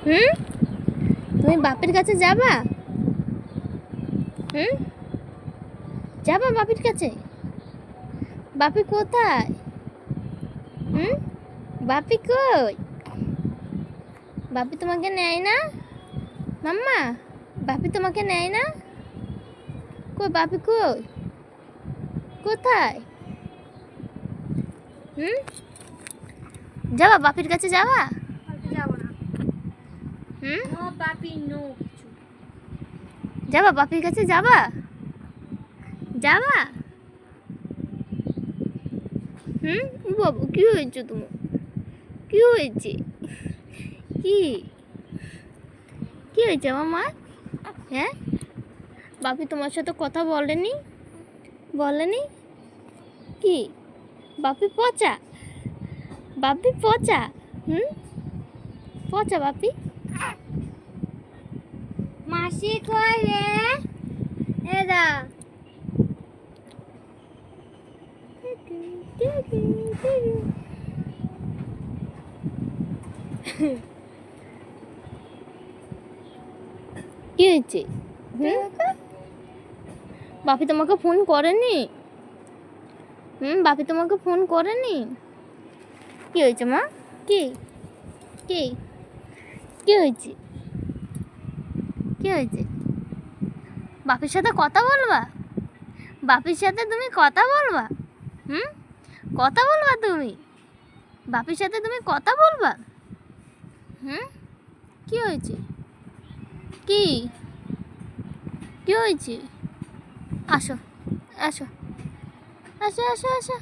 হুম, তুমি বাপের কাছে যাবা? হুম, যাবা বাপের কাছে? বাপি কোথায়? হুম, বাপি কই? বাপি তোমাকে নেয় না? মাম্মা, বাপি তোমাকে নেয় না? কই বাপি কই? কোথায়? হুম, যাবা বাপির কাছে যাবা? যাবো না। হুম, নো বাপি নো কিছু। যাবা বাপির কাছে যাবা? যাবা? হুম, বাবু কি হয়েছে তোমার? কি হয়েছে? কি কি হয়েছে মামা? হ্যাঁ, বাপি তোমার সাথে কথা বলেনি? বলেনি? কি বাপি পচা? বাপি পচা? হুম, পচা বাপি? মাসি কই রে? এদা কি হয়েছে? হুম, বাপি তোমাকে ফোন করেনি? বাপি তোমাকে ফোন করেনি? কি হয়েছে মা? কি কি কি হয়েছে? কি হয়েছে? বাপির সাথে কথা বলবা? বাপির সাথে তুমি কথা বলবা? হুম, কথা বলবা তুমি? বাপির সাথে তুমি কথা বলবা? হুম, কি হয়েছে? কি কি হয়েছে? আসো আসো আসো আসো আসো